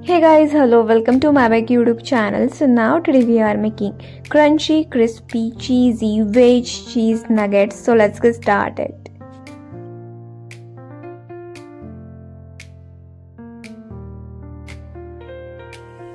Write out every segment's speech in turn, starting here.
Hey guys, hello, welcome to my back YouTube channel. So now today we are making crunchy, crispy, cheesy veg cheese nuggets. So let's get started.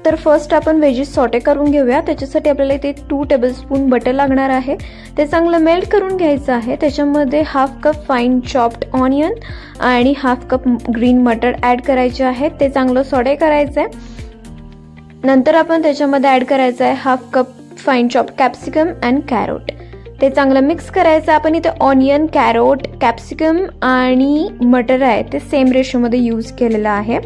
तर first आपण wedges sauté करून घेऊया। त्याच्यासाठी आपल्याला इथे 2 tablespoon butter लागणार आहे। ते चांगलं मेल्ट करून घ्यायचं आहे। त्याच्यामध्ये half cup fine chopped onion आणि हाफ कप ग्रीन मटर ऍड करायचे आहे। ते चांगलं सॉटे करायचं आहे। नंतर आपण त्याच्यामध्ये ऍड करायचं आहे half cup fine chopped capsicum and carrot. ते चांगलं मिक्स करायचं। आपण इथे ऑनियन, कॅरोट, कॅप्सिकम आणि मटर आहे ते सेम रेशोमध्ये यूज केलेला आहे।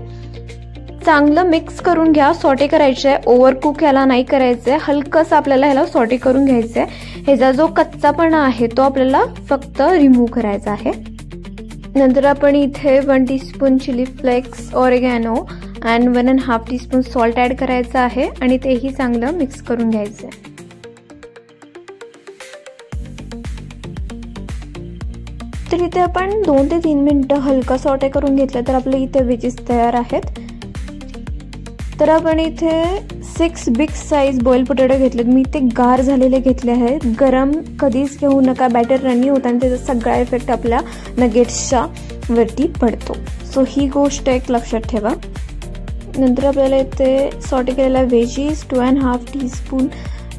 चांगलं मिक्स करून घ्या। सॉटे करायचे आहे, ओव्हर कुक याला नाही करायचंय। हलकंसं आपल्याला ह्याला सॉटे करून घ्यायचंय। ह्याचा जो कच्चापणा आहे तो आपल्याला फक्त रिमूव्ह करायचा आहे। नंतर आपण इथे 1 teaspoon chili flakes, oregano and 1.5 teaspoon salt add करायचं आहे आणि तेही चांगलं मिक्स करून घ्यायचंय। तर इथे आपण 2 ते 3 मिनिटं हलका सॉटे करून घेतलं तर आपले इथे वेजेस तयार आहेत। तर आपण इथे 6 बिग साइज बॉइल पोटॅटो घेतलेत। मी ते गार झालेले घेतले आहेत। गरम कधीच घेऊ नका, बॅटर रनी होतं आणि त्याचा सगळा इफेक्ट आपल्या नगेट्सच्या वरती पडतो। सो ही गोष्ट एक लक्षात ठेवा। नंतर आपल्याला इथे सॉटे केलेला veggies, 2.5 teaspoon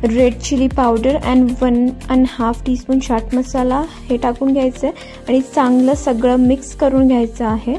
red chilli powder and 1.5 teaspoon चाट मसाला हे टाकून घ्यायचं आणि चांगलं सगळं मिक्स करून घ्यायचं आहे।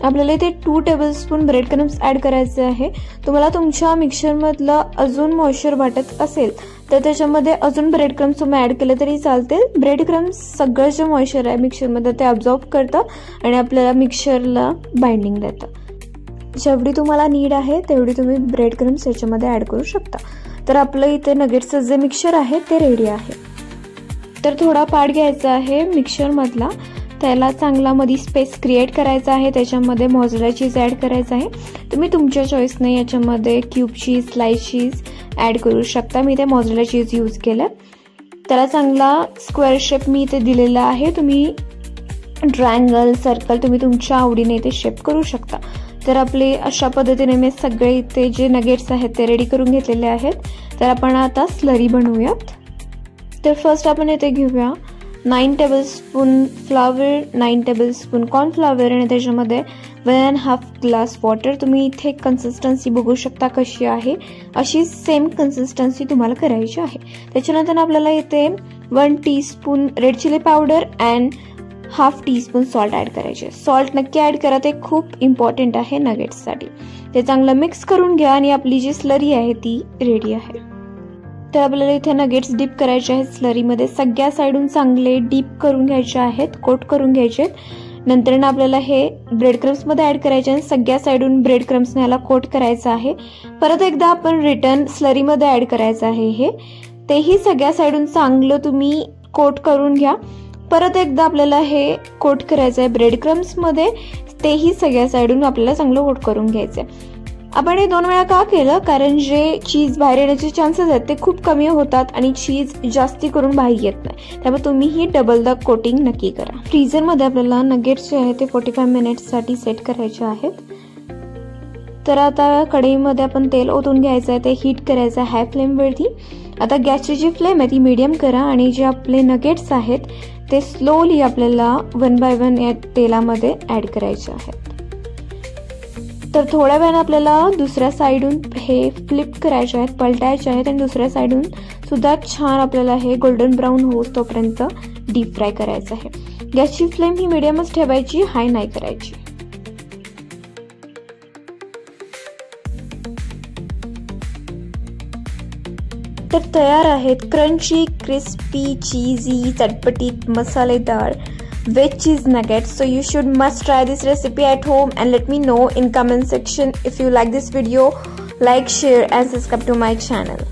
आपल्याला इथे 2 टेबलस्पून ब्रेड क्रम्स ऍड करायचे आहे। तुम्हाला तुमच्या मिक्सर मधलं अजून मॉइश्चर वाटत असेल तर त्याच्यामध्ये अजून ब्रेड क्रम्स तुम्ही ऍड केले तरी चालतील। ब्रेड क्रम्स सगळं जे मॉइश्चर आहे मिक्सर मध्ये ते अब्सॉर्ब करतं आणि आपल्याला मिक्सरला बाइंडिंग देतं। जेवढी तुम्हाला नीड आहे तेवढी तुम्ही ब्रेड क्रम्स याच्यामध्ये ऍड करू शकता। तर आपलं इथे नगेट्सचं जे मिक्सचर आहे ते रेडी आहे। तर थोडा पार्ट घ्यायचा आहे मिक्सर मधला, त्याला चांगला मध्ये स्पेस क्रिएट करायचा आहे। त्याच्यामध्ये मोझरेला चीज ऍड करायचं आहे। तुम्ही तुमच्या चॉईसने याच्यामध्ये क्यूब चीज, स्लाइस चीज ऍड करू शकता। मी इथे मोझरेला चीज यूज केलं। त्याला चांगला स्क्वेअर शेप मी इथे दिलेला आहे। तुम्ही ट्रायंगल, सर्कल तुम्ही तुमच्या आवडीने इथे शेप करू शकता। तर आपले अशा पद्धतीने मी सगळे इथे जे नगेट्स आहेत ते रेडी करून घेतलेले आहेत। तर आपण आता स्लरी बनवूयात। तर फर्स्ट आपण इथे घेऊया 9 टेबलस्पून फ्लावर, 9 टेबलस्पून कॉर्नफ्लावर आणि त्याच्यामध्ये 1.5 ग्लास वॉटर। तुम्ही इथे कन्सिस्टन्सी बघू शकता कशी आहे, अशी सेम कन्सिस्टन्सी तुम्हाला करायची आहे। त्याच्यानंतर आपल्याला इथे 1 teaspoon red chilli powder and half teaspoon salt add करायचे। सॉल्ट नक्की ऍड करा, ते खूप इम्पॉर्टंट आहे नगेट्ससाठी। ते चांगलं मिक्स करून घ्या आणि आपली जी स्लरी आहे ती रेडी आहे। तर आपल्याला इथे नगेट्स डिप करायचे आहेत स्लरीमध्ये। सगळ्या साइडून चांगले डीप करून घ्यायचे आहेत, कोट करून घ्यायचे आहेत। नंतर ना आपल्याला हे ब्रेड क्रम्स मध्ये ऍड करायचे आणि सगळ्या साइडून ब्रेड क्रम्सने याला कोट करायचं आहे। परत एकदा आपण रिटर्न स्लरीमध्ये ऍड करायचं आहे हे, तेही सगळ्या साइडून चांगलं तुम्ही कोट करून घ्या। परत एकदा आपल्याला हे कोट करायचं आहे ब्रेड क्रम्स मध्ये, तेही सगळ्या साइडून आपल्याला चांगलं कोट करून घ्यायचं आहे। आपण हे 2 वेळा का केलं, कारण जे चीज बाहेर येण्याचे चान्सेस आहेत ते खूप कमी होतात आणि चीज जास्ती करून बाहेर येत नाही। त्यामुळे तुम्ही ही डबल द कोटिंग नक्की करा। फ्रीझर मध्ये आपल्याला नगेट्स जे आहे ते 45 मिनिट्स साठी सेट करायचे आहेत। तर आता कढईमध्ये आपण तेल ओतून घ्यायचं आहे, ते हीट करायचं आहे हाय फ्लेम वरती। आता गॅसची जी फ्लेम आहे ती मीडियम करा आणि जे आपले नगेट्स आहेत ते स्लोली आपल्याला 1 बाय 1 या तेलामध्ये ऍड करायचे आहेत। तर थोड्या वेळाने आपल्याला दुसऱ्या साइडून हे फ्लिप करायचे आहेत, पलटायचे आहेत आणि दुसऱ्या साइडून सुद्धा छान आपल्याला हे गोल्डन ब्राऊन होस तोपर्यंत डीप फ्राय करायचं आहे। गॅसची फ्लेम ही मीडियमच ठेवायची, हाय नाही करायची। तर तयार आहेत क्रंची, क्रिस्पी, चीजी, चटपटीत, मसालेदार veg cheese nuggets. So you should must try this recipe at home and let me know in comment section if you like this video. Like, share and subscribe to my channel.